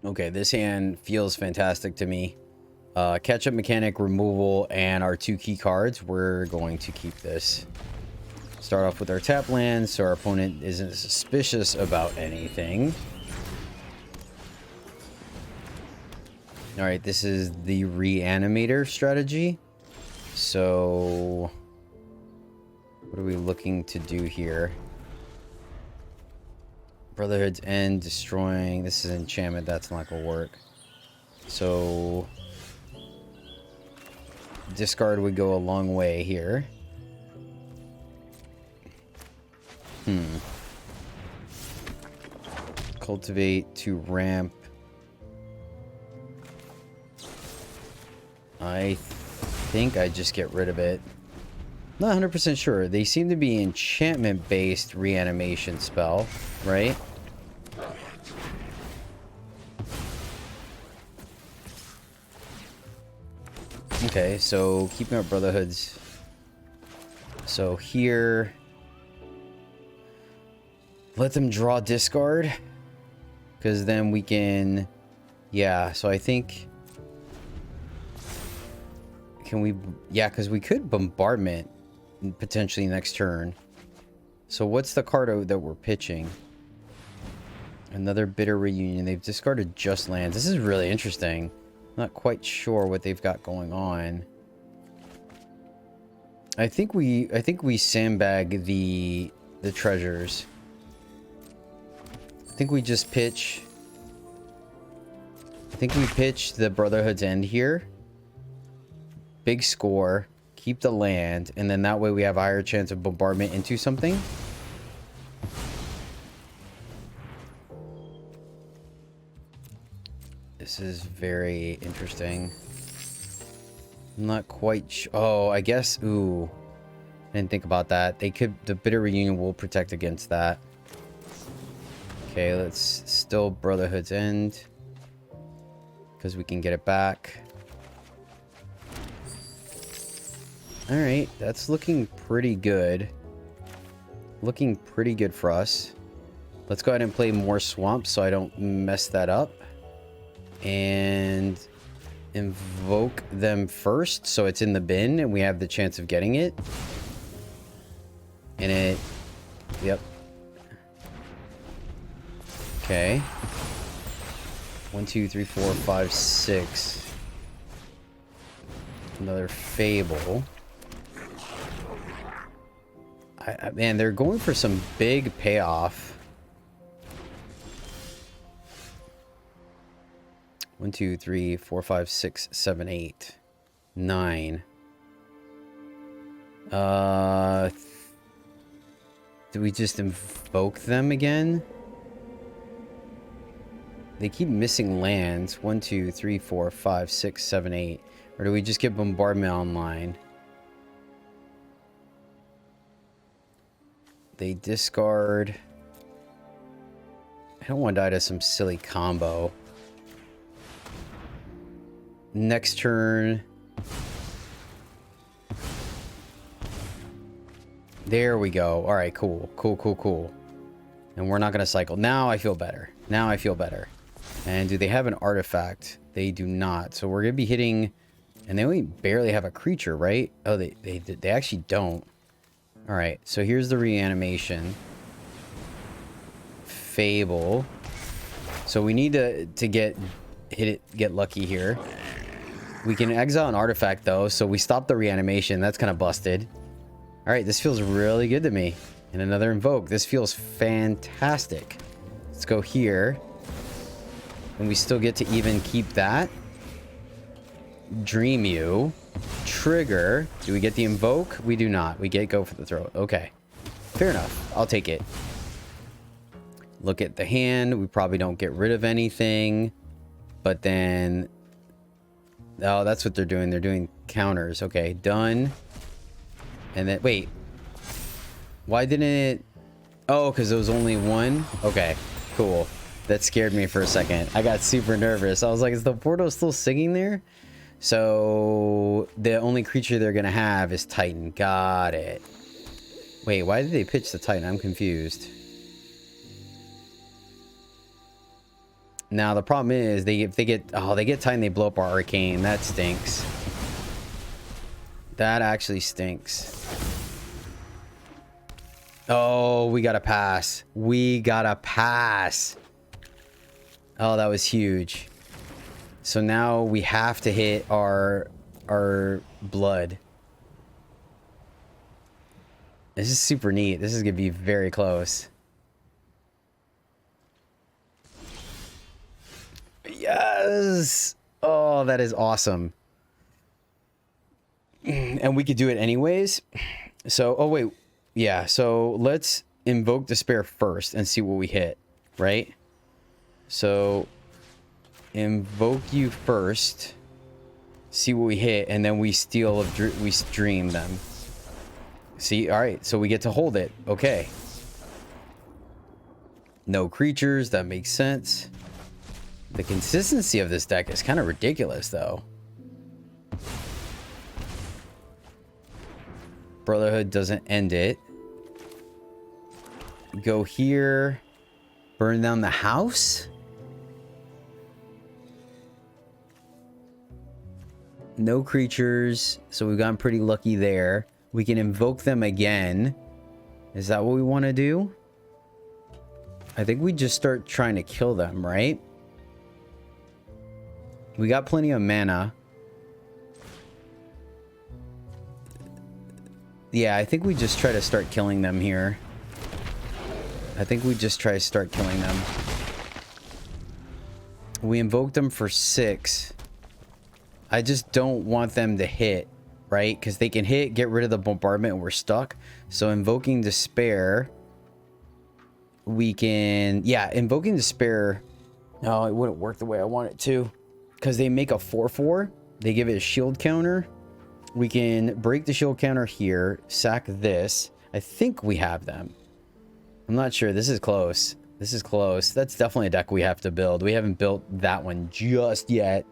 Okay, this hand feels fantastic to me. Catch-up mechanic, removal, and our 2 key cards. We're going to keep this. Start off with our tap land so our opponent isn't suspicious about anything. Alright, this is the Reanimator strategy. So, what are we looking to do here? Brotherhood's End, destroying. This is enchantment. That's not going to work. So, discard would go a long way here. Cultivate to ramp. I think I just get rid of it. Not 100% sure. They seem to be enchantment-based reanimation spell, right? Okay, so keeping our Brotherhoods. So here, let them draw discard, because then we can, yeah, so I think, can we, yeah, because we could bombardment potentially next turn. So what's the card that we're pitching? Another Bitter Reunion. They've discarded just lands. This is really interesting. Not quite sure what they've got going on. I think we sandbag the treasures. I think we just pitch. I think we pitch the Brotherhood's End here. Big score. Keep the land, and then that way we have a higher chance of bombardment into something. This is very interesting. I'm not quite sure. Oh, I guess. Ooh. I didn't think about that. They could. The Bitter Reunion will protect against that. Okay, let's still Brotherhood's End. Because we can get it back. Alright, that's looking pretty good. Looking pretty good for us. Let's go ahead and play more swamps so I don't mess that up. And invoke them first so it's in the bin and we have the chance of getting it. And it... Yep. Okay. 1, 2, 3, 4, 5, 6. Another Fable. Man, they're going for some big payoff. 1, 2, 3, 4, 5, 6, 7, 8, 9. Do we just invoke them again? They keep missing lands. 1, 2, 3, 4, 5, 6, 7, 8. Or do we just get bombardment online? They discard. I don't want to die to some silly combo. Next turn. There we go. All right, cool. Cool, cool, cool. And we're not going to cycle. Now I feel better. Now I feel better. And do they have an artifact? They do not. So we're going to be hitting... And they only barely have a creature, right? Oh, they actually don't. All right, so here's the reanimation. Fable. So we need to get lucky here. We can exile an artifact though, so we stop the reanimation. That's kind of busted. All right, this feels really good to me. And another invoke. This feels fantastic. Let's go here. And we still get to even keep that. Dream you. Trigger. Do we get the invoke? We do not. We get go for the throat. Okay. Fair enough. I'll take it. Look at the hand. We probably don't get rid of anything. But then... Oh, that's what they're doing. They're doing counters. Okay, done. And then... Wait. Why didn't it... Oh, because it was only one? Okay, cool. That scared me for a second. I got super nervous. I was like, is the portal still singing there? So the only creature they're gonna have is Titan. Got it. Wait, why did they pitch the Titan? I'm confused. Now the problem is if they get tight and they blow up our arcane. That stinks. That actually stinks. Oh, we gotta pass. We gotta pass. Oh, that was huge. So now we have to hit our blood. This is super neat. This is gonna be very close. Yes. Oh, that is awesome. And we could do it anyways. So, oh wait. Yeah, so let's invoke despair first and see what we hit, right? So invoke you first, see what we hit, and then we we stream them. See, all right, so we get to hold it. Okay. No creatures, that makes sense. The consistency of this deck is kind of ridiculous, though. Brotherhood doesn't end it. Go here. Burn down the house. No creatures, so we've gotten pretty lucky there. We can invoke them again. Is that what we want to do? I think we just start trying to kill them, right? We got plenty of mana. Yeah, I think we just try to start killing them here. I think we just try to start killing them. We invoked them for 6. I just don't want them to hit, right? Because they can hit, get rid of the bombardment, and we're stuck. So invoking despair, we can... Yeah, invoking despair... No, it wouldn't work the way I want it to. Because they make a 4/4. They give it a shield counter. We can break the shield counter here. Sack this. I think we have them. I'm not sure. This is close. This is close. That's definitely a deck we have to build. We haven't built that one just yet.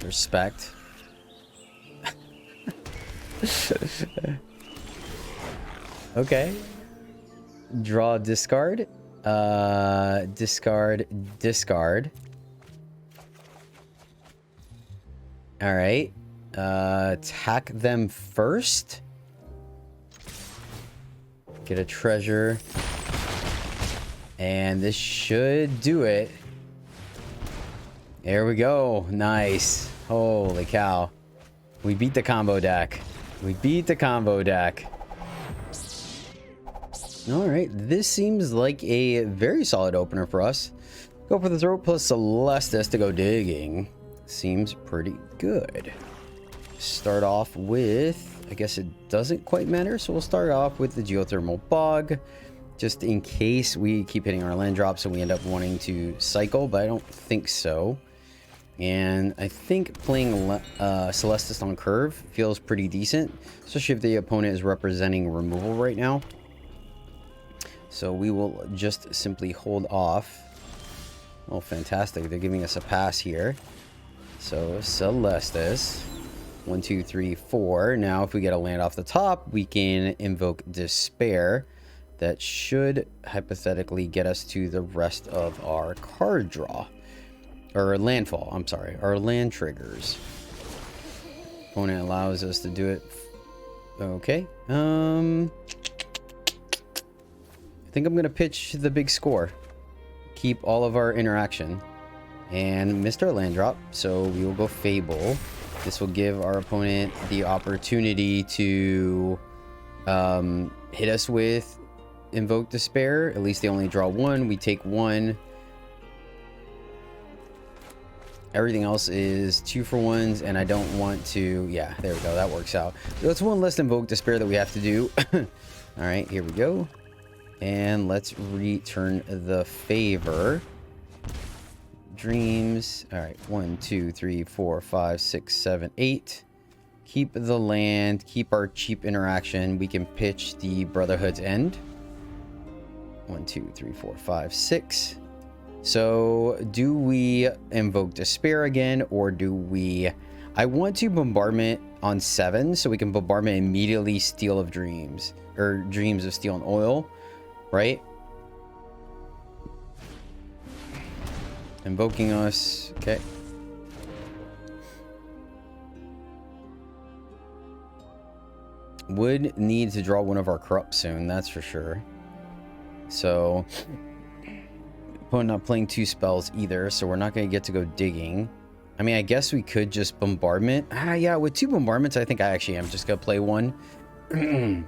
Respect. Okay. Draw, discard. Discard, discard. All right. Attack them first. Get a treasure. And this should do it. There we go. Nice. Holy cow. We beat the combo deck. We beat the combo deck. All right. This seems like a very solid opener for us. Go for the throat plus Celestis to go digging. Seems pretty good. Start off with, I guess it doesn't quite matter, so we'll start off with the geothermal bog, just in case we keep hitting our land drops and we end up wanting to cycle, but I don't think so. And I think playing Celestis on curve feels pretty decent, especially if the opponent is representing removal right now. So we will just simply hold off. Oh, fantastic. They're giving us a pass here. So Celestis. 1, 2, 3, 4. Now, if we get a land off the top, we can invoke despair. That should hypothetically get us to the rest of our card draw. Or landfall, I'm sorry. Our land triggers. Opponent allows us to do it. Okay. I think I'm going to pitch the big score. Keep all of our interaction. And missed our land drop, so we will go Fable. This will give our opponent the opportunity to hit us with Invoke Despair. At least they only draw 1. We take 1. Everything else is 2-for-1s, and I don't want to... Yeah, there we go. That works out. That's one less Invoke Despair that we have to do. All right, here we go. And let's return the favor. Dreams. All right, 1, 2, 3, 4, 5, 6, 7, 8. Keep the land. Keep our cheap interaction. We can pitch the Brotherhood's End. 1, 2, 3, 4, 5, 6. So do we invoke despair again, or do we... I want to bombardment on 7 so we can bombardment immediately Steel of Dreams, or Dreams of Steel and Oil. right? Invoking us. Okay. Would need to draw one of our corrupt soon, that's for sure. So, opponent not playing 2 spells either, so we're not going to get to go digging. I mean, I guess we could just bombardment. Yeah, with 2 bombardments, I think I actually am just going to play 1.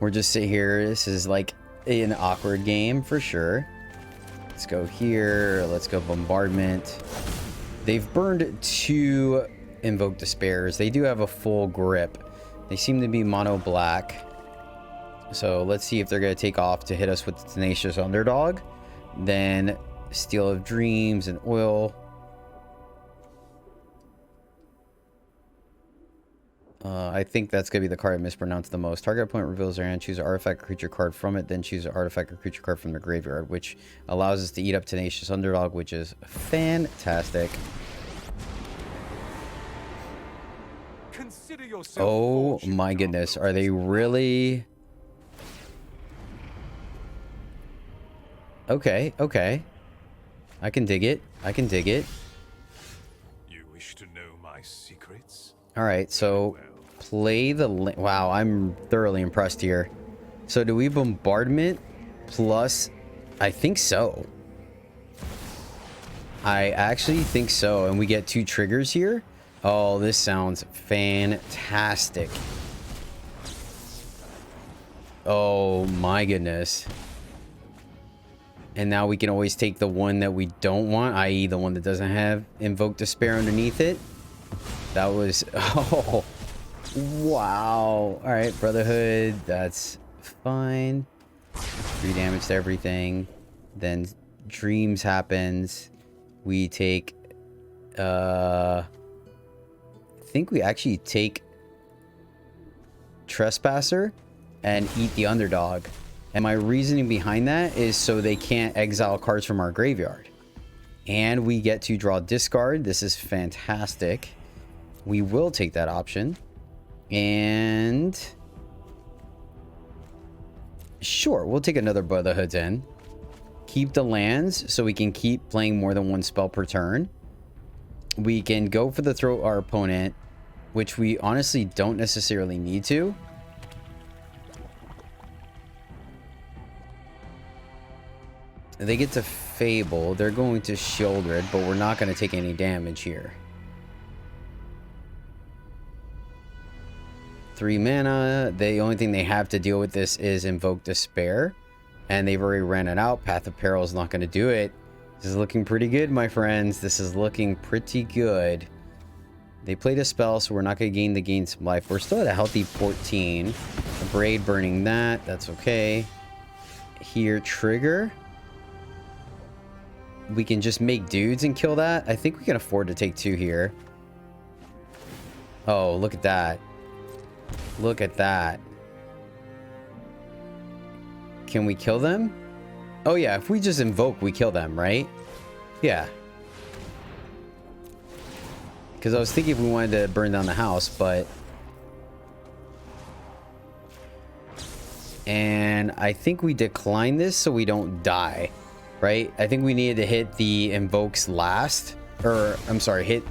We're just sit here. This is like an awkward game for sure. Let's go here. Let's go bombardment. They've burned 2 Invoke Despairs. They do have a full grip. They seem to be mono black. So let's see if they're going to take off to hit us with the Tenacious Underdog. Then Steel of Dreams and Oil. I think that's going to be the card I mispronounced the most. Target opponent reveals their hand, choose an artifact or creature card from it, then choose an artifact or creature card from the graveyard, which allows us to eat up Tenacious Underdog, which is fantastic. Oh my goodness, are they really? Okay, okay. I can dig it. I can dig it. You wish to know my secrets? All right, so play the... Wow, I'm thoroughly impressed here. So do we bombardment plus... I think so. I actually think so. And we get 2 triggers here. Oh, this sounds fantastic. Oh my goodness. And now we can always take the one that we don't want, i.e. the one that doesn't have Invoke Despair underneath it. That was... Oh, wow. All right, Brotherhood. That's fine. 3 damage to everything. Then Dreams happens. We take... I think we actually take Trespasser and eat the Underdog. And my reasoning behind that is so they can't exile cards from our graveyard. And we get to draw discard. This is fantastic. We will take that option. And sure, we'll take another Brotherhood's End. Keep the lands so we can keep playing more than 1 spell per turn. We can go for the throat our opponent, which we honestly don't necessarily need to. They get to Fable. They're going to Shieldred, but we're not going to take any damage here. 3 mana. The only thing they have to deal with this is Invoke Despair. And they've already ran it out. Path of Peril is not going to do it. This is looking pretty good, my friends. This is looking pretty good. They played a spell, so we're not going to gain some life. We're still at a healthy 14. A Braid burning that. That's okay. Here, trigger. We can just make dudes and kill that. I think we can afford to take 2 here. Oh, look at that. Look at that. Can we kill them? Oh yeah, if we just invoke, we kill them, right? Yeah. Because I was thinking if we wanted to burn down the house, but... And I think we decline this so we don't die, right? I think we needed to hit the invokes last. Or, I'm sorry, hit...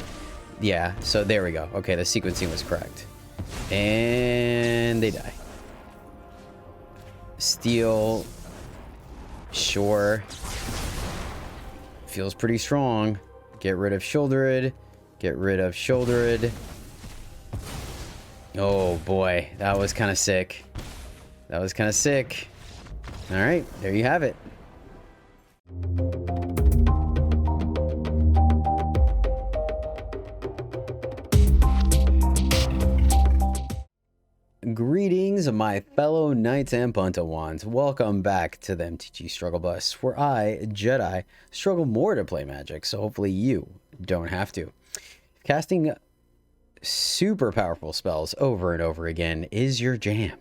Yeah, so there we go. Okay, the sequencing was correct. And they die. Steal. Sure. Feels pretty strong. Get rid of Shieldred. Get rid of Shieldred. Oh boy, that was kind of sick. That was kind of sick. All right, there you have it. Greetings, my fellow knights and puntawans. Welcome back to the MTG Struggle Bus, where I, Jedi, struggle more to play Magic, so hopefully you don't have to. Casting super powerful spells over and over again is your jam.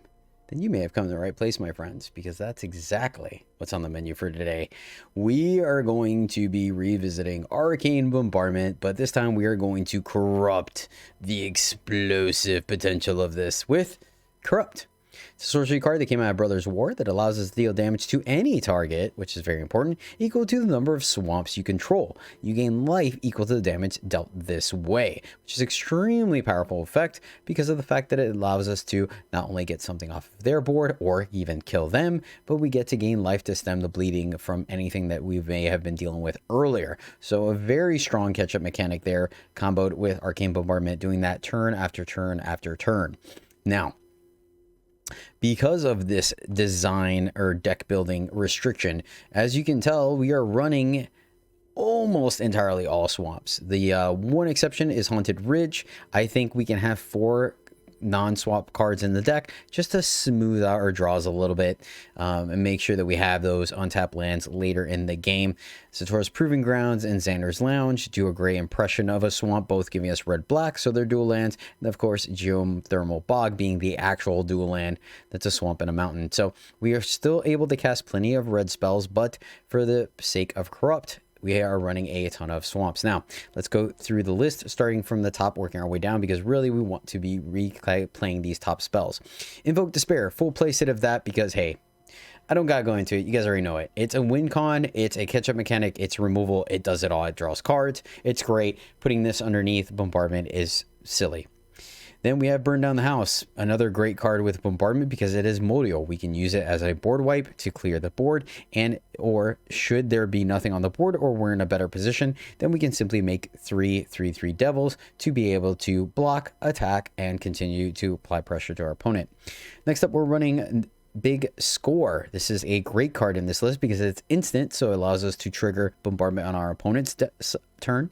Then you may have come to the right place, my friends, because that's exactly what's on the menu for today. We are going to be revisiting Arcane Bombardment, but this time we are going to corrupt the explosive potential of this with Corrupt. It's a sorcery card that came out of Brothers War that allows us to deal damage to any target, which is very important, equal to the number of swamps you control. You gain life equal to the damage dealt this way, which is extremely powerful effect because of the fact that it allows us to not only get something off of their board or even kill them, but we get to gain life to stem the bleeding from anything that we may have been dealing with earlier. So a very strong catch-up mechanic there, comboed with Arcane Bombardment, doing that turn after turn after turn. Now, because of this design or deck building restriction, as you can tell, we are running almost entirely all swamps. The one exception is Haunted Ridge. I think we can have 4 non-swap cards in the deck just to smooth out our draws a little bit, and make sure that we have those untapped lands later in the game. Satora's Proving Grounds and Xander's Lounge do a great impression of a swamp, both giving us red-black, so they're dual lands, and of course Geothermal Bog being the actual dual land that's a swamp and a mountain. So we are still able to cast plenty of red spells, but for the sake of Corrupt, we are running a ton of swamps. Now, let's go through the list, starting from the top, working our way down, because really we want to be replaying these top spells. Invoke Despair, full play set of that, because, hey, I don't gotta go into it. You guys already know it. It's a win con. It's a catch-up mechanic. It's removal. It does it all. It draws cards. It's great. Putting this underneath Bombardment is silly. Then we have Burn Down the House, another great card with Bombardment because it is modal. We can use it as a board wipe to clear the board, and or should there be nothing on the board or we're in a better position, then we can simply make 3/3/3 devils to be able to block, attack, and continue to apply pressure to our opponent. Next up, we're running Big Score. This is a great card in this list because it's instant, so it allows us to trigger Bombardment on our opponent's turn.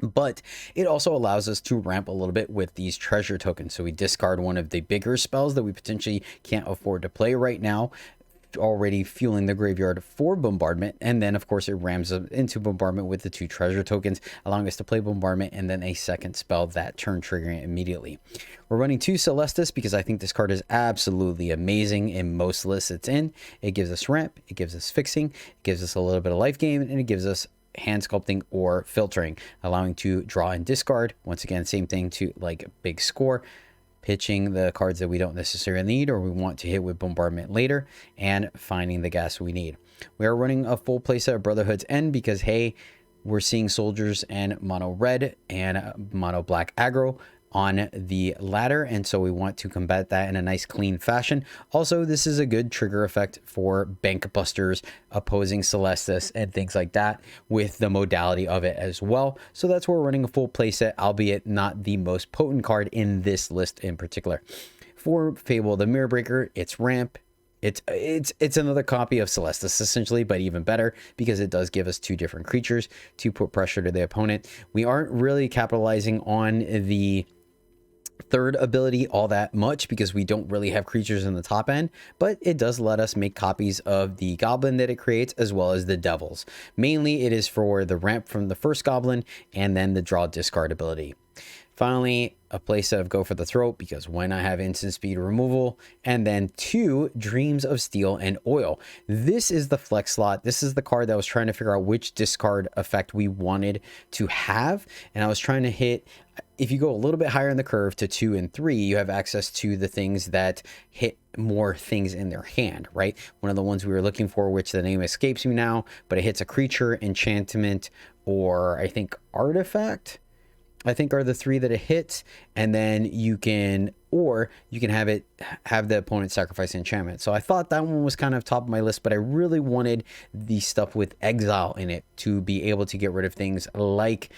But it also allows us to ramp a little bit with these treasure tokens. So we discard one of the bigger spells that we potentially can't afford to play right now, already fueling the graveyard for Bombardment, and then of course it rams into Bombardment with the 2 treasure tokens, allowing us to play Bombardment and then a second spell that turn, triggering it immediately. We're running 2 Celestis because I think this card is absolutely amazing in most lists it's in. It gives us ramp, it gives us fixing, it gives us a little bit of life gain, and it gives us hand sculpting or filtering, allowing to draw and discard. Once again, same thing to like Big Score, pitching the cards that we don't necessarily need or we want to hit with Bombardment later, and finding the gas we need. We are running a full playset of Brotherhood's End because, hey, we're seeing soldiers and mono red and mono black aggro on the ladder, and so we want to combat that in a nice clean fashion. Also, this is a good trigger effect for bank busters, opposing Celestis, and things like that with the modality of it as well. So that's where we're running a full playset, albeit not the most potent card in this list in particular. For Fable the Mirror Breaker, it's ramp. It's another copy of Celestis essentially, but even better because it does give us 2 different creatures to put pressure to the opponent. We aren't really capitalizing on the third ability all that much because we don't really have creatures in the top end, but it does let us make copies of the goblin that it creates as well as the devils. Mainly it is for the ramp from the first goblin and then the draw discard ability. Finally, a playset of Go for the Throat because why not have instant speed removal, and then 2 Dreams of Steel and Oil. This is the flex slot. This is the card that I was trying to figure out which discard effect we wanted to have, and I was trying to hit, if you go a little bit higher in the curve to 2 and 3, you have access to the things that hit more things in their hand, right? One of the ones we were looking for, which the name escapes me now, but it hits a creature, enchantment, or I think artifact, I think are the 3 that it hits, and then you can have the opponent sacrifice enchantment. So I thought that one was kind of top of my list, but I really wanted the stuff with exile in it to be able to get rid of things like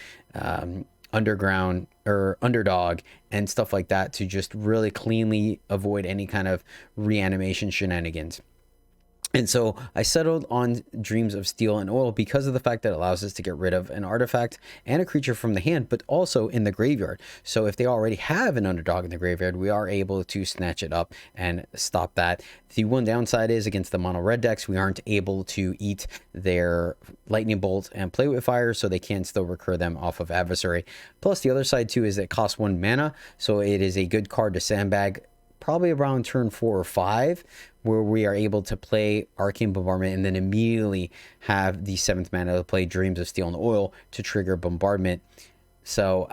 underground or underdog and stuff like that to just really cleanly avoid any kind of reanimation shenanigans. And so I settled on Dreams of Steel and Oil because of the fact that it allows us to get rid of an artifact and a creature from the hand, but also in the graveyard. So if they already have an underdog in the graveyard, we are able to snatch it up and stop that. The one downside is against the mono red decks, we aren't able to eat their lightning bolts and play with fire, so they can still recur them off of adversary. Plus the other side too is it costs 1 mana, so it is a good card to sandbag probably around turn 4 or 5, where we are able to play Arcane Bombardment and then immediately have the 7th mana to play Dreams of Steel and Oil to trigger Bombardment. So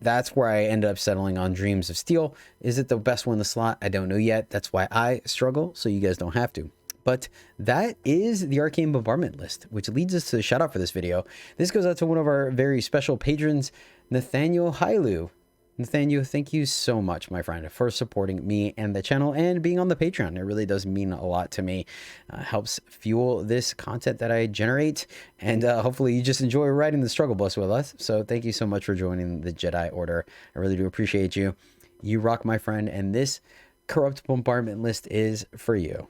that's where I ended up settling on Dreams of Steel. Is it the best one in the slot? I don't know yet. That's why I struggle, so you guys don't have to. But that is the Arcane Bombardment list, which leads us to the shout out for this video. This goes out to one of our very special patrons, Nathaniel Hailu. Nathaniel, thank you so much, my friend, for supporting me and the channel and being on the Patreon. It really does mean a lot to me. Helps fuel this content that I generate, and hopefully you just enjoy riding the struggle bus with us. So thank you so much for joining the Jedi Order. I really do appreciate you. You rock, my friend, and this Corrupt Bombardment list is for you.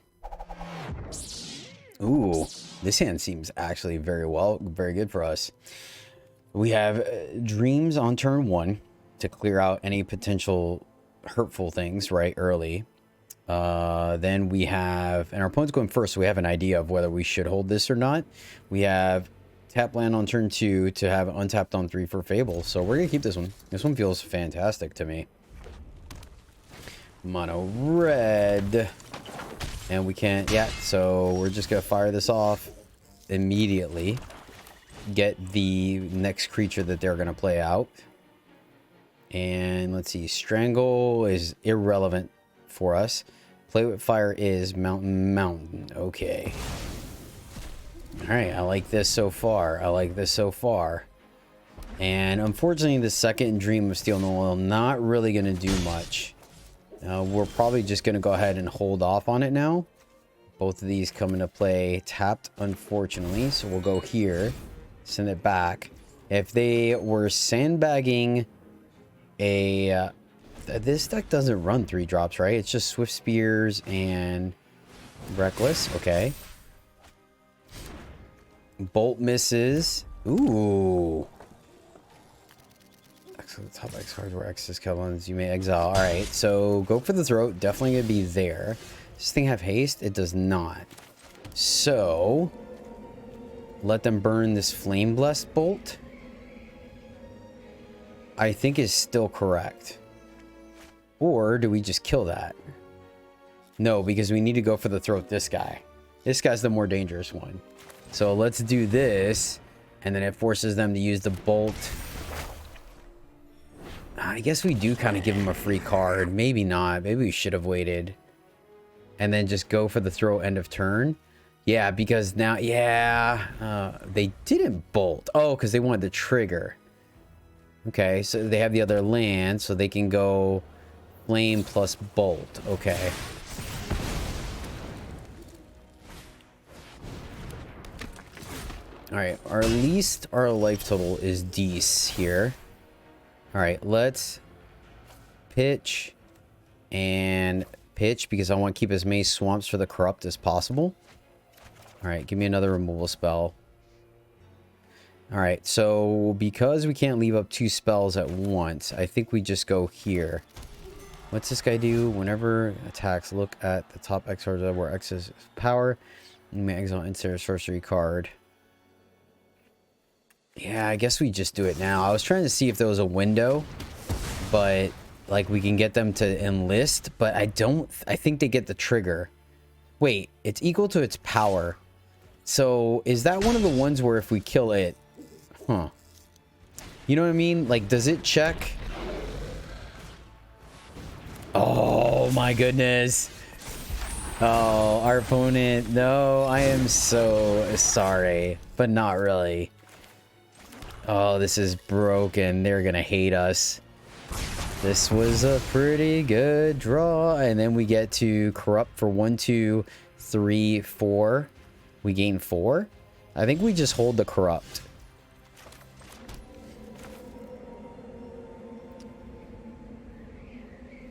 Ooh, this hand seems actually very good for us. We have Dreams on turn 1 to clear out any potential hurtful things right early. Then we have, and our opponent's going first, so we have an idea of whether we should hold this or not. We have tap land on turn 2 to have untapped on 3 for Fable, so we're gonna keep this one. This one feels fantastic to me. Mono red, and we can't yet, so we're just gonna fire this off immediately, get the next creature that they're gonna play out. And let's see, Strangle is irrelevant for us. Play with Fire is Mountain. Okay. All right, I like this so far. And unfortunately, the second Dream of Steel and Oil not really going to do much. We're probably just going to go ahead and hold off on it now. Both of these come into play tapped, unfortunately. So we'll go here, send it back. If they were sandbagging this deck doesn't run 3 drops, right? It's just Swift Spears and Reckless. Okay. Bolt misses. Ooh. Excellent. Top X cards where X is Kevlin's. You may exile. All right. So go for the throat. Definitely going to be there. Does this thing have haste? It does not. So let them burn this Flame Blessed Bolt. I think is still correct. Or do we just kill that? No, because we need to go for the throat this guy. This guy's the more dangerous one. So let's do this, and then it forces them to use the bolt. I guess we do kind of give them a free card. Maybe not. Maybe we should have waited. And then just go for the throat end of turn. Yeah, because now, they didn't bolt. Oh, because they wanted the trigger. Okay, so they have the other land, so they can go flame plus bolt. Okay. All right, our life total is Dece here. All right, let's pitch and pitch because I want to keep as many swamps for the corrupt as possible. All right, give me another removal spell. All right, so because we can't leave up 2 spells at once, I think we just go here. What's this guy do? Whenever attacks, look at the top X card where X is power. You may exile insert sorcery card. Yeah, I guess we just do it now. I was trying to see if there was a window, but like we can get them to enlist, but I think they get the trigger. Wait, it's equal to its power. So is that one of the ones where if we kill it, huh? You know what I mean? Like, does it check? Oh my goodness. Oh, our opponent. No, I am so sorry, but not really. Oh, this is broken. They're gonna hate us. This was a pretty good draw. And then we get to corrupt for 1, 2, 3, 4. We gain 4. I think we just hold the corrupt.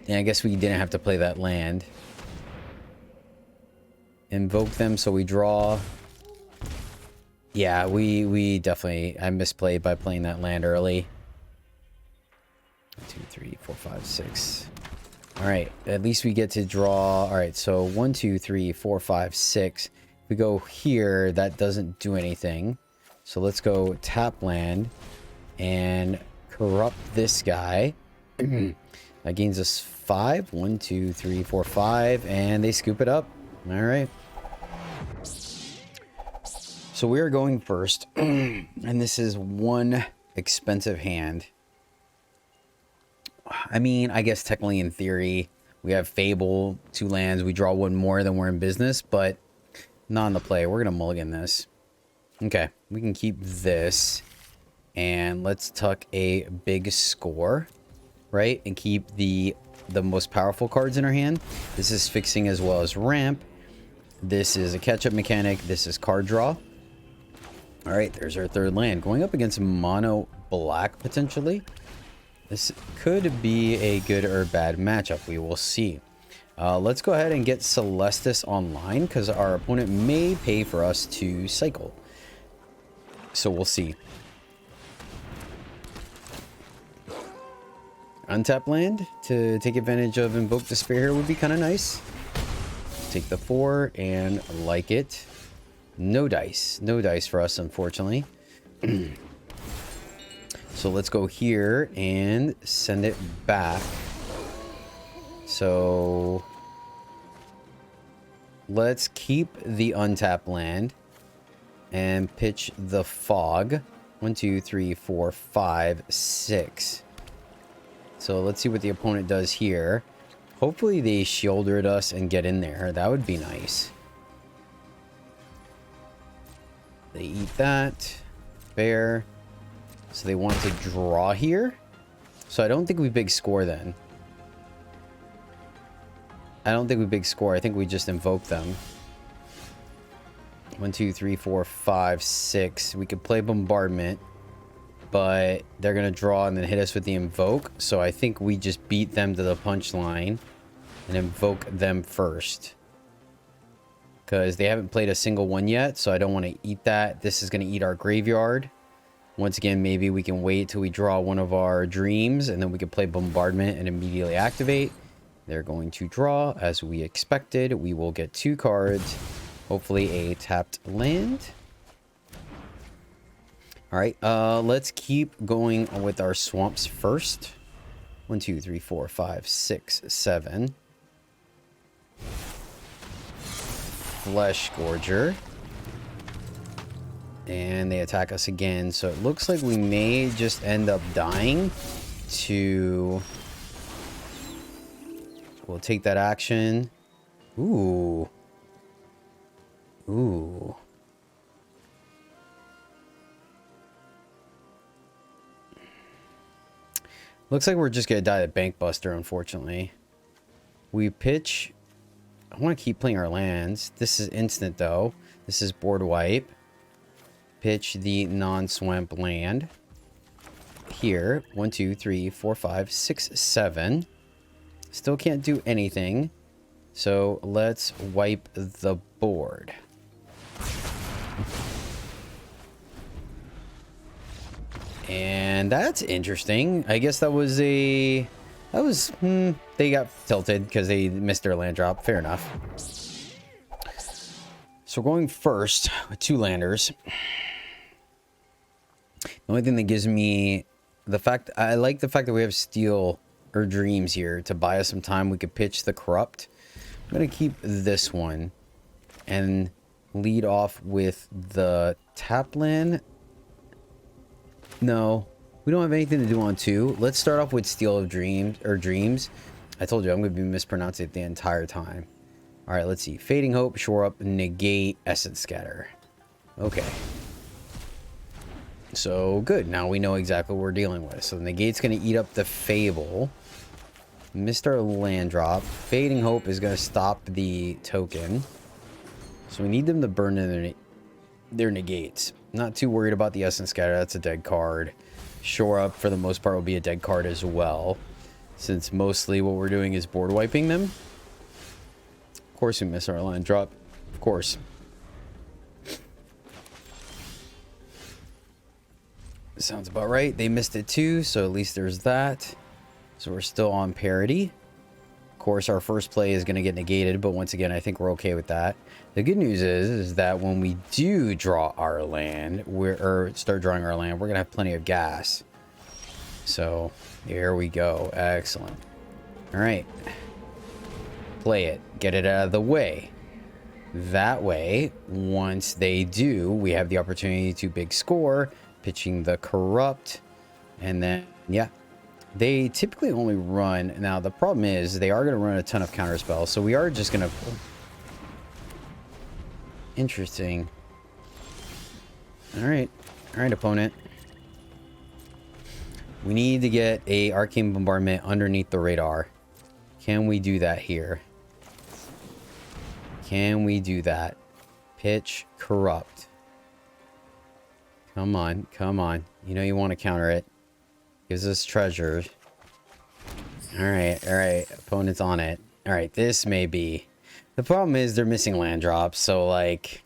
And I guess we didn't have to play that land. Invoke them, so we draw. Yeah, we definitely... I misplayed by playing that land early. 1, 2, 3, 4, 5, 6. Alright, at least we get to draw. Alright, so 1, 2, 3, 4, 5, 6. If we go here, that doesn't do anything. So let's go tap land and corrupt this guy. That gains us 5. 1, 2, 3, 4, 5. And they scoop it up. Alright. So we are going first. And this is one expensive hand. I mean, I guess technically in theory, we have Fable, 2 lands. We draw 1 more than we're in business, but not in the play. We're going to mulligan this. Okay, we can keep this. And let's tuck a big score, right? And keep the most powerful cards in our hand. This is fixing as well as ramp. This is a catch-up mechanic. This is card draw. All right, there's our 3rd land. Going up against mono black, potentially. This could be a good or bad matchup. We will see. Let's go ahead and get Celestis online, because our opponent may pay for us to cycle. So we'll see. Untap land to take advantage of Invoke Despair here would be kind of nice. Take the 4 and like it. No dice. No dice for us, unfortunately. So let's go here and send it back. So let's keep the untap land and pitch the fog. 1, 2, 3, 4, 5, 6. So let's see what the opponent does here. Hopefully they shielded us and get in there. That would be nice. They eat that. Bear. So they want to draw here. So I don't think we big score then. I don't think we big score. I think we just invoke them. 1, 2, 3, 4, 5, 6. We could play Bombardment. But they're going to draw and then hit us with the invoke. So I think we just beat them to the punchline and invoke them first. Because they haven't played a single one yet, so I don't want to eat that. This is going to eat our graveyard. Once again, maybe we can wait till we draw one of our dreams, and then we can play Bombardment and immediately activate. They're going to draw, as we expected. We will get 2 cards. Hopefully a tapped land. Alright, let's keep going with our swamps first. 1, 2, 3, 4, 5, 6, 7. Flesh Gorger. And they attack us again. So it looks like we may just end up dying to... We'll take that action. Ooh. Ooh. Looks like we're just going to die to Bankbuster, unfortunately. We pitch... I want to keep playing our lands. This is instant, though. This is board wipe. Pitch the non-swamp land. Here. 1, 2, 3, 4, 5, 6, 7. Still can't do anything. So let's wipe the board. And that's interesting. I guess that was a... That was... they got tilted because they missed their land drop. Fair enough. So we're going first with 2 landers. The only thing that gives me... the fact... I like the fact that we have Steel or Dreams here to buy us some time. We could pitch the Corrupt. I'm going to keep this one. And lead off with the tap land. No, we don't have anything to do on 2. Let's start off with Steel of Dreams, or Dreams. I told you I'm going to be mispronouncing it the entire time. All right, let's see. Fading Hope, Shore Up, Negate, Essence Scatter. Okay. So, good. Now we know exactly what we're dealing with. So, the Negate's going to eat up the Fable. Missed our land drop. Fading Hope is going to stop the token. So, we need them to burn in their Negates. Not too worried about the Essence Scatter. That's a dead card. Shore Up, for the most part, will be a dead card as well. Since mostly what we're doing is board wiping them. Of course we miss our land drop. Of course. Sounds about right. They missed it too, so at least there's that. So we're still on parity. Of course, our first play is going to get negated, but once again, I think we're okay with that. The good news is that when we do draw our land, or start drawing our land, we're going to have plenty of gas. So, here we go. Excellent. All right. Play it. Get it out of the way. That way, once they do, we have the opportunity to big score, pitching the Corrupt, and then, yeah, They typically only run... Now, the problem is they are going to run a ton of counter spells, so we are just going to... Interesting. Alright. Alright, opponent. We need to get a Arcane Bombardment underneath the radar. Can we do that here? Can we do that? Pitch Corrupt. Come on, come on. You know you want to counter it. Gives us treasures. Alright, alright. Opponent's on it. Alright, this may be... The problem is they're missing land drops, so like...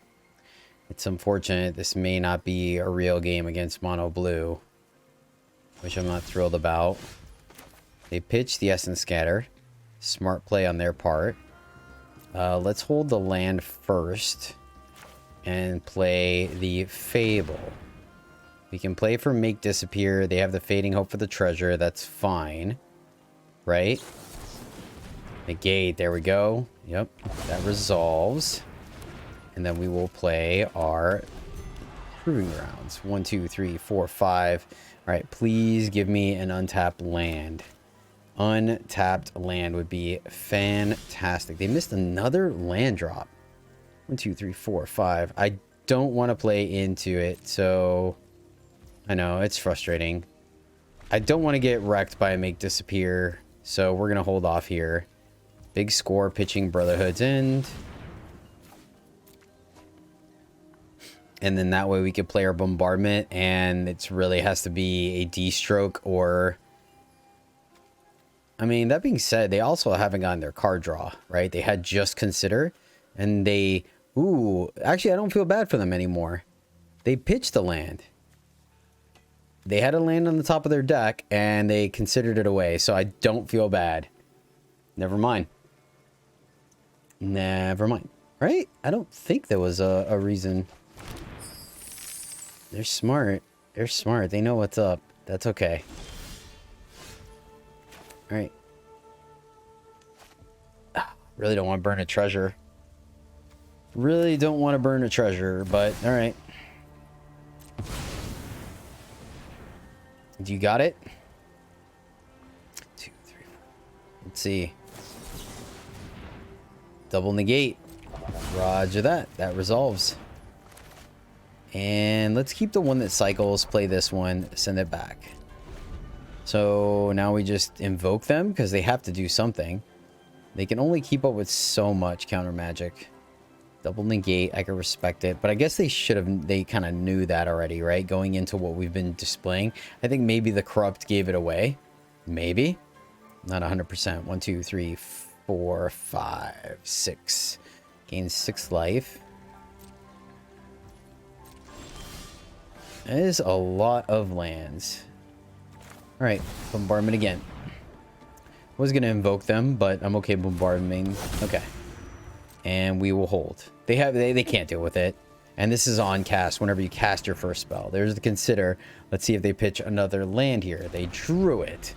It's unfortunate. This may not be a real game against Mono Blue. Which I'm not thrilled about. They pitch the Essence Scatter. Smart play on their part. Let's hold the land first. And play the Fable. We can play for Make Disappear. They have the Fading Hope for the treasure. That's fine. Right? Negate. There we go. Yep. That resolves. And then we will play our Proving Grounds. 1, 2, 3, 4, 5. Alright, please give me an untapped land. Untapped land would be fantastic. They missed another land drop. 1, 2, 3, 4, 5. I don't want to play into it, so... I know, it's frustrating. I don't want to get wrecked by a Make Disappear, so we're going to hold off here. Big score, pitching Brotherhood's End. And then that way we could play our Bombardment, and it really has to be a D-stroke or... I mean, that being said, they also haven't gotten their card draw, right? They had just Consider, and they... Ooh, actually, I don't feel bad for them anymore. They pitched the land. They had a land on the top of their deck, and they considered it away, so I don't feel bad. Never mind. Never mind. Right? I don't think there was a reason... They're smart. They're smart. They know what's up. That's okay. Alright. Really don't want to burn a treasure. Really don't want to burn a treasure, but alright. You got it? 2, 3, 4. Let's see. Double negate. Roger that. That resolves. And let's keep the one that cycles, play this one, send it back. So now we just invoke them because they have to do something. They can only keep up with so much counter magic. Double negate, I can respect it. But I guess they should have, they kind of knew that already, right? Going into what we've been displaying. I think maybe the Corrupt gave it away. Maybe. Not 100%. 1, 2, 3, 4, 5, 6. Gains 6 life. That is a lot of lands. Alright, Bombardment again. I was going to invoke them, but I'm okay bombarding. Okay. And we will hold. They can't deal with it. And this is on cast whenever you cast your first spell. There's the Consider. Let's see if they pitch another land here. They drew it.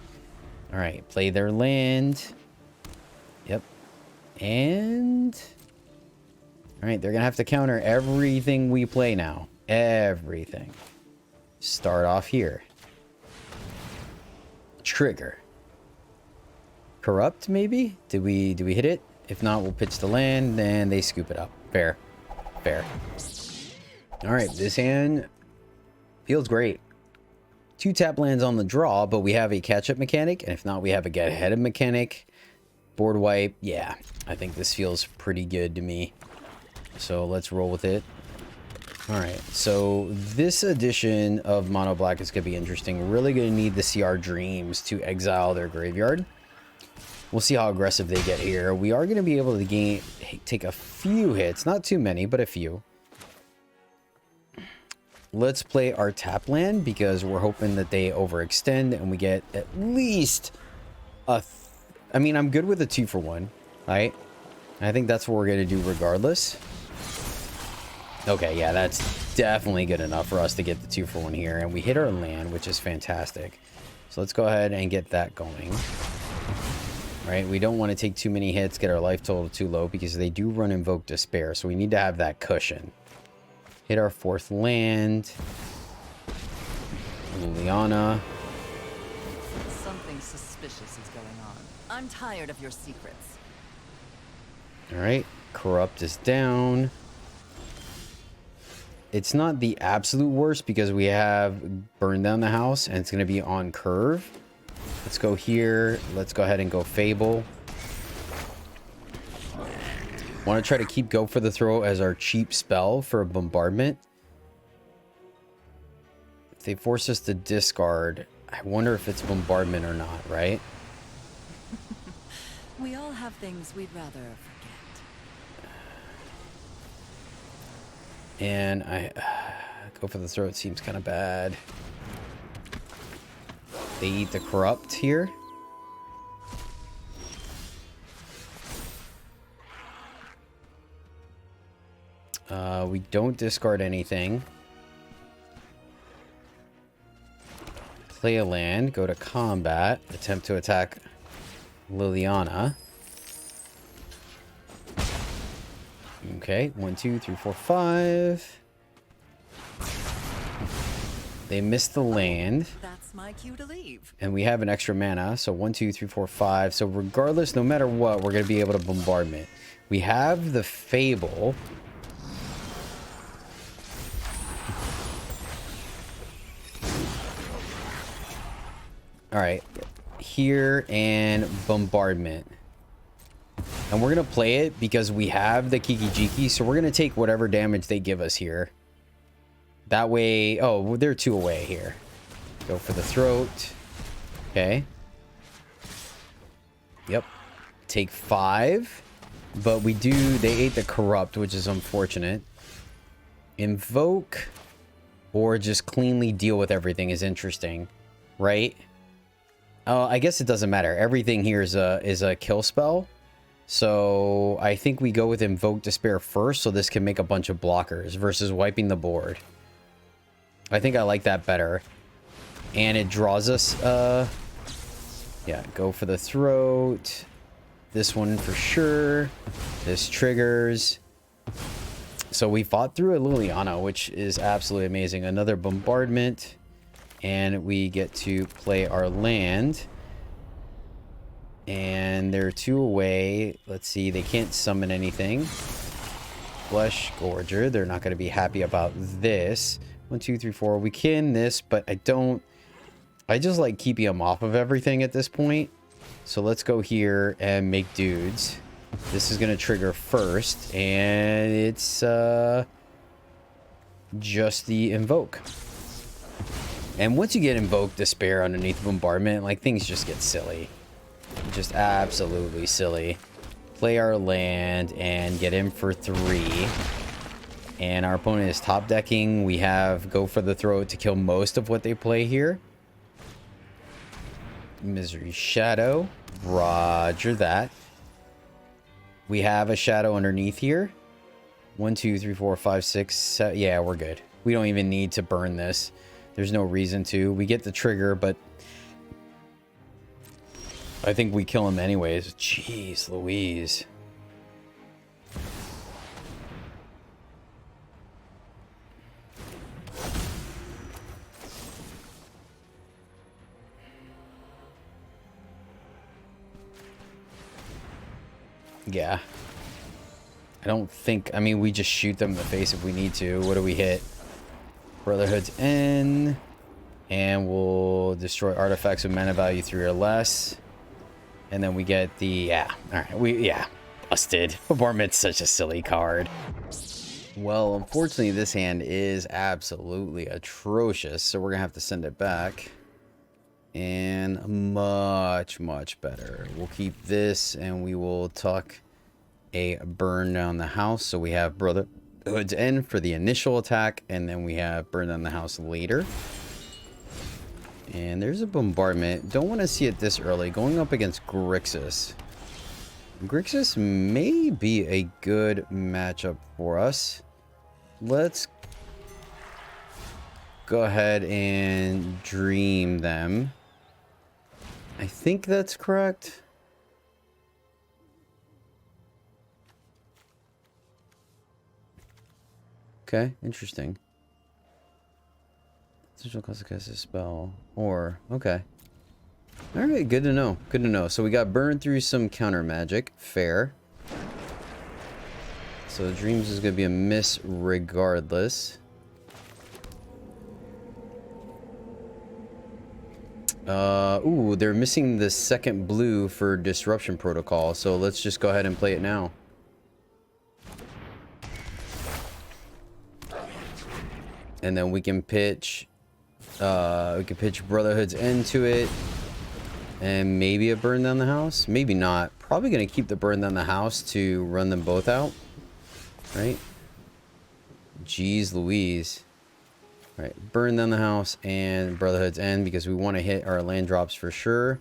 Alright, play their land. Yep. And... Alright, they're going to have to counter everything we play now. Everything. Start off here. Trigger. Corrupt, maybe? Did we hit it? If not, we'll pitch the land, and they scoop it up. Fair. Fair. Alright, this hand feels great. 2 tap lands on the draw, but we have a catch-up mechanic, and if not, we have a get-ahead of mechanic. Board wipe. Yeah, I think this feels pretty good to me. So let's roll with it. Alright, so this edition of Mono Black is going to be interesting. We're really going to need the CR Dreams to exile their graveyard. We'll see how aggressive they get here. We are going to be able to take a few hits. Not too many, but a few. Let's play our tap land because we're hoping that they overextend and we get at least a... I mean, I'm good with a 2-for-1, right? I think that's what we're going to do regardless. Okay, yeah, that's definitely good enough for us to get the 2-for-1 here. And we hit our land, which is fantastic. So let's go ahead and get that going. Right, we don't want to take too many hits, get our life total too low, because they do run Invoke Despair, so we need to have that cushion. Hit our 4th land. Liliana. Something suspicious is going on. I'm tired of your secrets. All right, corrupt is down. It's not the absolute worst because we have burned down the house and it's going to be on curve. Let's go here. Let's go ahead and go Fable. Want to try to keep Go for the Throat as our cheap spell for a bombardment. If they force us to discard, I wonder if it's bombardment or not, right? We all have things we'd rather forget. And Go for the Throat seems kind of bad. They eat the corrupt here. We don't discard anything. Play a land, go to combat, attempt to attack Liliana. Okay, 1, 2, 3, 4, 5. They missed the land. That's my cue to leave. And we have an extra mana, so 1, 2, 3, 4, 5. So regardless, no matter what, we're going to be able to bombardment. We have the Fable. All right, here and bombardment. And we're going to play it because we have the Kiki-Jiki, so we're going to take whatever damage they give us here. That way, oh, they're 2 away here. Go for the throat. Okay. Yep. Take 5. But they ate the corrupt, which is unfortunate. Invoke or just cleanly deal with everything is interesting, right? Oh, I guess it doesn't matter. Everything here is a kill spell. So I think we go with Invoke Despair first, so this can make a bunch of blockers versus wiping the board. I think I like that better. And it draws us, yeah, Go for the Throat. This one for sure. This triggers. So we fought through a Liliana, which is absolutely amazing. Another bombardment. And we get to play our land. And they're 2 away. Let's see, they can't summon anything. Flesh Gorger, they're not going to be happy about this. 1, 2, 3, 4. We can this, but I just like keeping them off of everything at this point. So let's go here and make dudes. This is going to trigger first. And it's just the Invoke. And once you get Invoke Despair underneath Bombardment, like, things just get silly. Just absolutely silly. Play our land and get in for 3. And our opponent is top decking. We have Go for the Throat to kill most of what they play here. Misery Shadow. Roger that. We have a Shadow underneath here. 1, 2, 3, 4, 5, 6, 7. Yeah, we're good. We don't even need to burn this. There's no reason to. We get the trigger, but I think we kill him anyways. Jeez Louise. Yeah. I don't think... I mean, we just shoot them in the face if we need to. What do we hit? Brotherhood's End. And we'll destroy artifacts with mana value 3 or less. And then we get the... Yeah. Alright. Yeah. Busted. Bombardment's such a silly card. Well, unfortunately, this hand is absolutely atrocious. So we're going to have to send it back. And much, much better. We'll keep this and we will tuck a burn down the house. So we have Brotherhood's End for the initial attack. And then we have burn down the house later. And there's a bombardment. Don't want to see it this early. Going up against Grixis. Grixis may be a good matchup for us. Let's go ahead and dream them. I think that's correct. Okay, interesting. Digital cost to cast a spell. Or, okay. All right, good to know. Good to know. So we got burned through some counter magic. Fair. So Dreams is going to be a miss regardless. Ooh, they're missing the second blue for Disruption Protocol. So let's just go ahead and play it now. And then we can pitch Brotherhood's End to it. And maybe a burn down the house? Maybe not. Probably going to keep the burn down the house to run them both out. Right? Jeez Louise. Alright, burn down the house and Brotherhood's End because we want to hit our land drops for sure.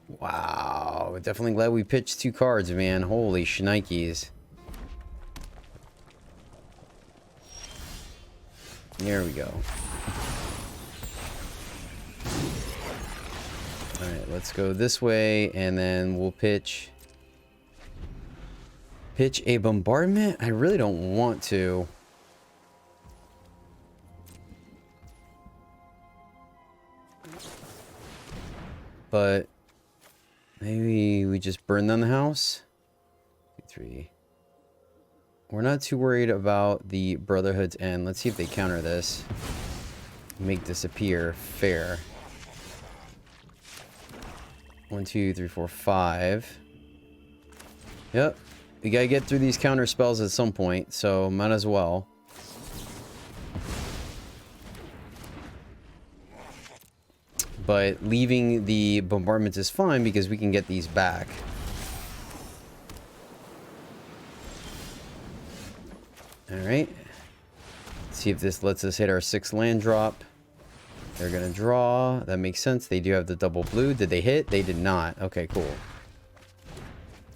Wow. Definitely glad we pitched 2 cards, man. Holy shnikes. There we go. Alright, let's go this way, and then we'll pitch a bombardment. I really don't want to. But maybe we just burn down the house. 2, 3. We're not too worried about the Brotherhood's End. Let's see if they counter this. Make disappear. Fair. 1, 2, 3, 4, 5. Yep. We gotta get through these counter spells at some point, so might as well. But leaving the bombardments is fine because we can get these back. Alright. See if this lets us hit our 6th land drop. They're gonna draw. That makes sense. They do have the double blue. Did they hit? They did not. Okay, cool.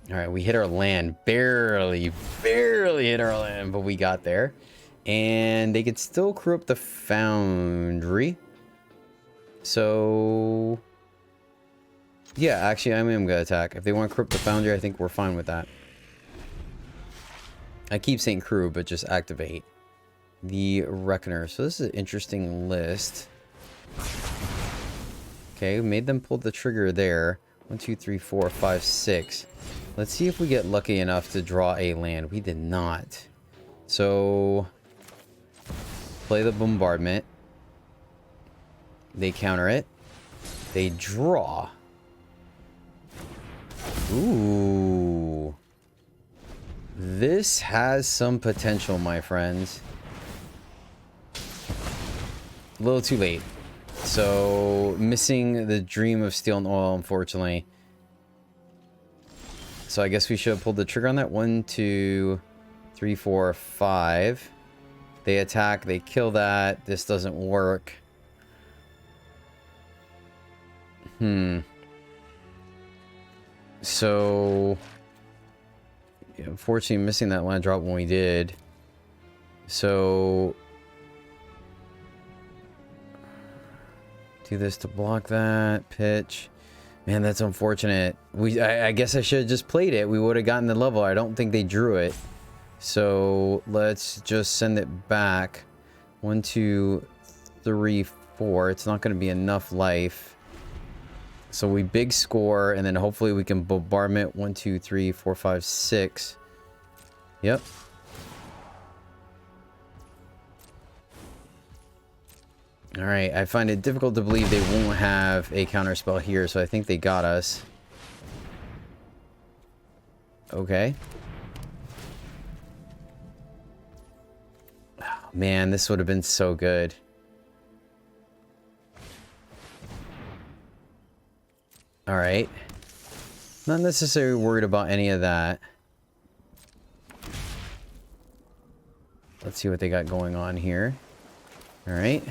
Alright, we hit our land. Barely hit our land, but we got there. And they could still crew up the Foundry. So... yeah, actually, I am gonna attack. If they want to crew up the Foundry, I think we're fine with that. I keep saying crew, but just activate the Reckoner. So this is an interesting list. Okay, we made them pull the trigger there. 1, 2, 3, 4, 5, 6. Let's see if we get lucky enough to draw a land. We did not. So, play the bombardment. They counter it. They draw. Ooh. This has some potential, my friends. A little too late. So, missing the Dream of Steel and Oil, unfortunately. So, I guess we should have pulled the trigger on that. 1, 2, 3, 4, 5. They attack. They kill that. This doesn't work. So... yeah, unfortunately, missing that land drop when we did. So... do this to block that. Pitch. Man, that's unfortunate. I guess I should have just played it. We would have gotten the level. I don't think they drew it. So let's just send it back. 1, 2, 3, 4. It's not going to be enough life. So we big score, and then hopefully we can bombardment 1, 2, 3, 4, 5, 6. Yep. Alright, I find it difficult to believe they won't have a counterspell here, so I think they got us. Okay. Oh, man, this would have been so good. Alright. Not necessarily worried about any of that. Let's see what they got going on here. Alright.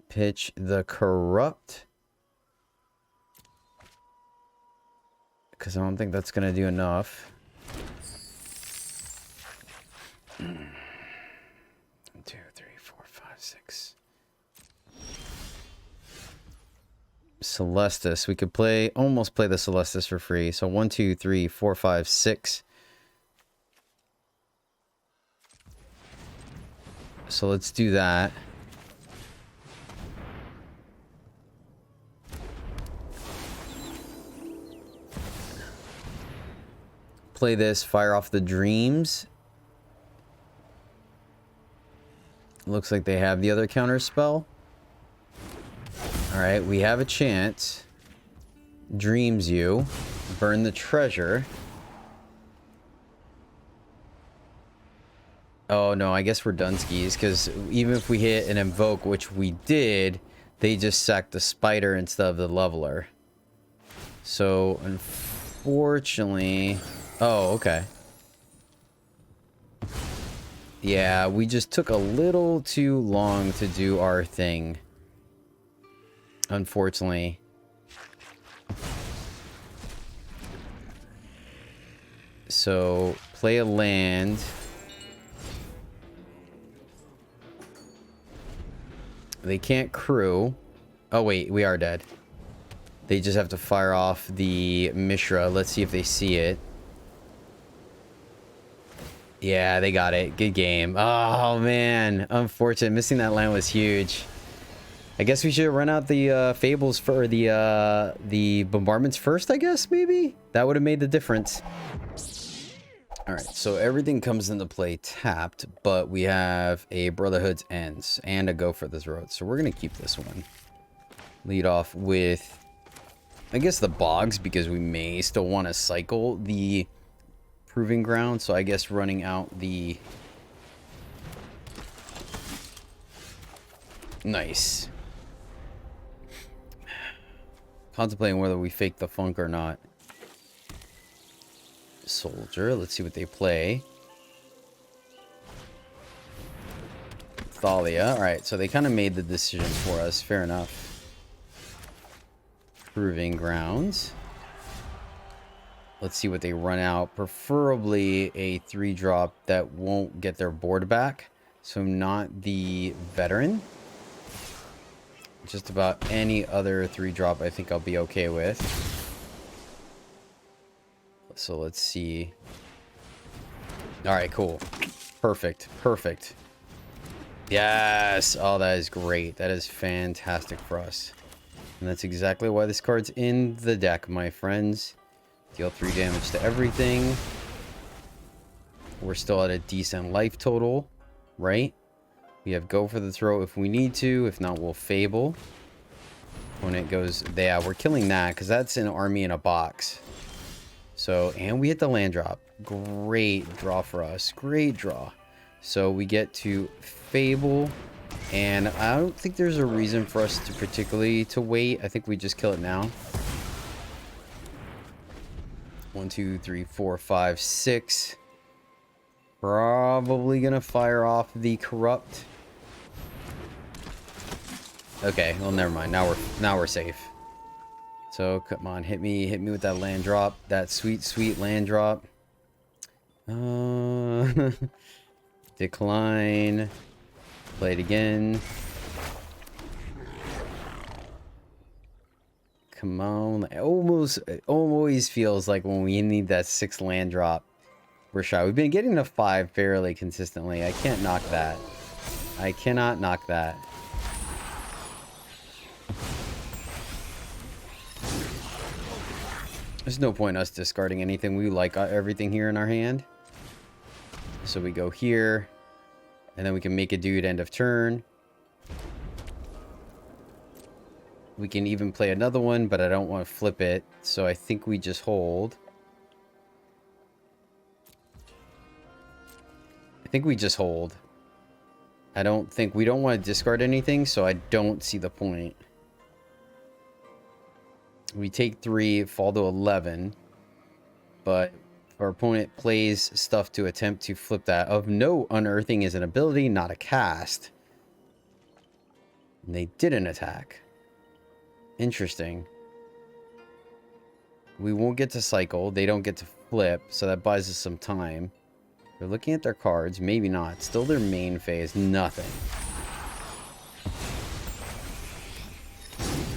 Pitch the Corrupt. Because I don't think that's going to do enough. 1, 2, 3, 4, 5, 6. Celestis. We could play, almost play the Celestis for free. So 1, 2, 3, 4, 5, 6. So let's do that. play this, fire off the dreams. Looks like they have the other counter spell. Alright, we have a chance. Dreams you. Burn the treasure. Oh no, I guess we're done skis, because even if we hit an invoke, which we did, they just sacked the spider instead of the leveler. So, unfortunately... Oh, okay. Yeah, we just took a little too long to do our thing. Unfortunately. So, play a land. They can't crew. Oh wait, we are dead. They just have to fire off the Mishra. Let's see if they see it. Yeah, they got it. Good game. Oh man, unfortunate. Missing that land was huge. I guess we should run out the fables for the bombardments first, I guess, maybe? That would have made the difference. Alright, so everything comes into play tapped, but we have a Brotherhood's Ends and a Go for the Throat. So we're going to keep this one. Lead off with, I guess, the Bogs, because we may still want to cycle the Proving Ground. So I guess running out the... Nice. Contemplating whether we fake the funk or not. Soldier, let's see what they play. Thalia. Alright, so they kind of made the decision for us. Fair enough. Proving Grounds. Let's see what they run out. Preferably a 3-drop that won't get their board back. So not the Veteran. Just about any other 3-drop I think I'll be okay with. So let's see. Alright, cool. Perfect. Perfect. Yes! Oh, that is great. That is fantastic for us. And that's exactly why this card's in the deck, my friends. Deal 3 damage to everything. We're still at a decent life total, right? We have Go for the Throat if we need to. If not, we'll Fable. When it goes... Yeah, we're killing that because that's an army in a box. So, and we hit the land drop. Great draw for us. Great draw. So we get to Fable. And I don't think there's a reason for us to particularly to wait. I think we just kill it now. 1, 2, 3, 4, 5, 6. Probably gonna fire off the Corrupt. Okay, well never mind. Now we're safe. So come on, hit me with that land drop. That sweet land drop. Decline. Play it again. Come on. It always feels like when we need that 6 land drop, we're shy. We've been getting to 5 fairly consistently. I can't knock that. I cannot knock that. There's no point in us discarding anything. We like everything here in our hand. So we go here. And then we can make a dude end of turn. We can even play another one, but I don't want to flip it. So I think we just hold. I think we just hold. We don't want to discard anything, so I don't see the point. We take 3, fall to 11. But our opponent plays stuff to attempt to flip that. Of note, Unearthing is an ability, not a cast. And they didn't attack. Interesting. We won't get to cycle. They don't get to flip, so that buys us some time. They're looking at their cards. Maybe not. Still their main phase. Nothing.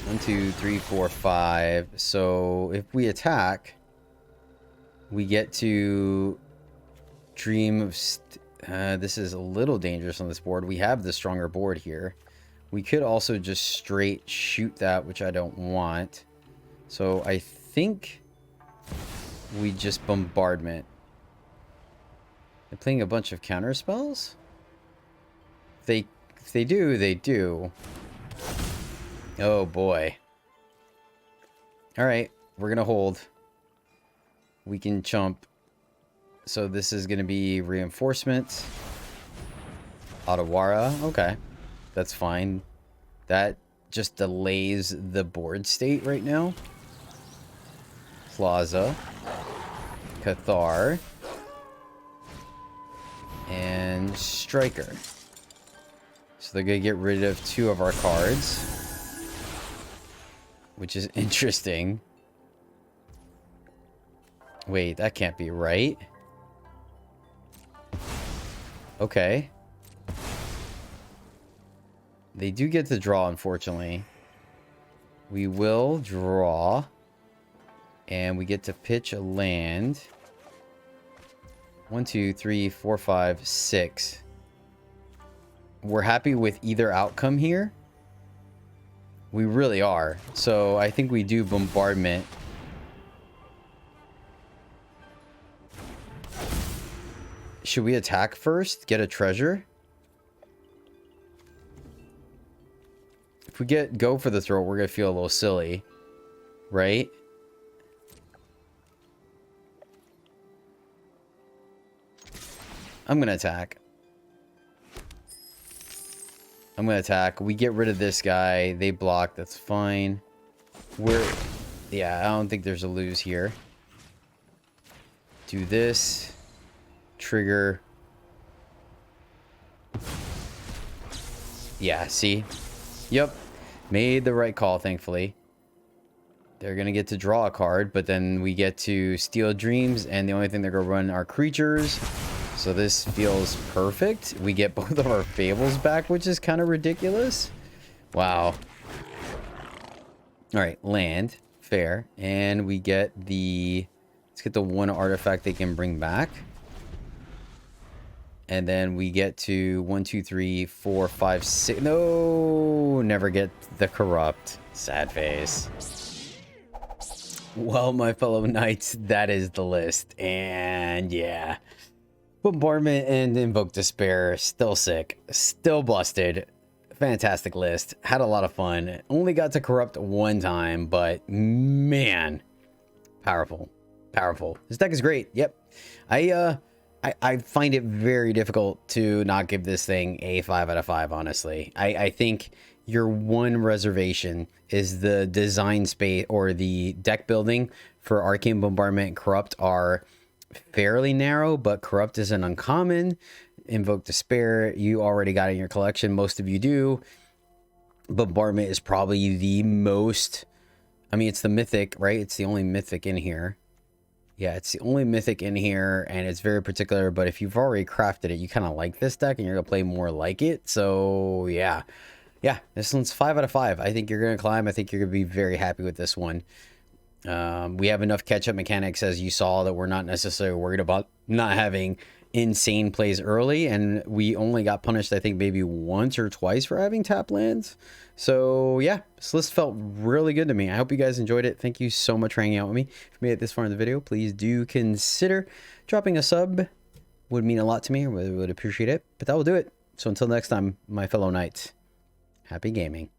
1, 2, 3, 4, 5. So if we attack, we get to Dream of... this is a little dangerous on this board. We have the stronger board here. We could also just straight shoot that, which I don't want. So I think we just Bombardment. They're playing a bunch of counter spells? If they do, they do. Oh boy. Alright, we're gonna hold. We can chump. So this is gonna be reinforcement. Otawara, okay. That's fine. That just delays the board state right now. Plaza. Cathar. And Striker. So they're going to get rid of 2 of our cards. Which is interesting. Wait, that can't be right. Okay. They do get to draw, unfortunately. We will draw. And we get to pitch a land. 1, 2, 3, 4, 5, 6. We're happy with either outcome here. We really are. So I think we do bombardment. Should we attack first? Get a treasure? If we go for the throat, we're going to feel a little silly. Right? I'm going to attack. I'm going to attack. We get rid of this guy. They block. That's fine. Yeah, I don't think there's a lose here. Do this. Trigger. Yeah, see? Yep. Made the right call, thankfully. They're going to get to draw a card, but then we get to steal dreams, and the only thing they're going to run are creatures. So this feels perfect. We get both of our fables back, which is kind of ridiculous. Wow. All right, land. Fair. And we get the... Let's get the 1 artifact they can bring back. And then we get to 1, 2, 3, 4, 5, 6. No, never get the corrupt. Sad face. Well, my fellow knights, that is the list. And yeah. Bombardment and Invoke Despair. Still sick. Still busted. Fantastic list. Had a lot of fun. Only got to corrupt 1 time, but man. Powerful. Powerful. This deck is great. Yep. I find it very difficult to not give this thing a 5 out of 5, honestly. I think your one reservation is the design space or the deck building for Arcane Bombardment and Corrupt are fairly narrow, but Corrupt is an uncommon. Invoke Despair, you already got in your collection. Most of you do. Bombardment is probably the most... I mean, it's the mythic, right? It's the only mythic in here. Yeah, it's the only mythic in here, and it's very particular, but if you've already crafted it, you kind of like this deck, and you're going to play more like it, so yeah. Yeah, this one's 5 out of 5. I think you're going to climb. I think you're going to be very happy with this one. We have enough catch-up mechanics, as you saw, that we're not necessarily worried about not having insane plays early, and we only got punished, I think, maybe once or twice for having tap lands. So yeah, this list felt really good to me. I hope you guys enjoyed it. Thank you so much for hanging out with me. If you made it this far in the video, please do consider dropping a sub. Would mean a lot to me. I would appreciate it. But that will do it. So until next time, my fellow knights, happy gaming.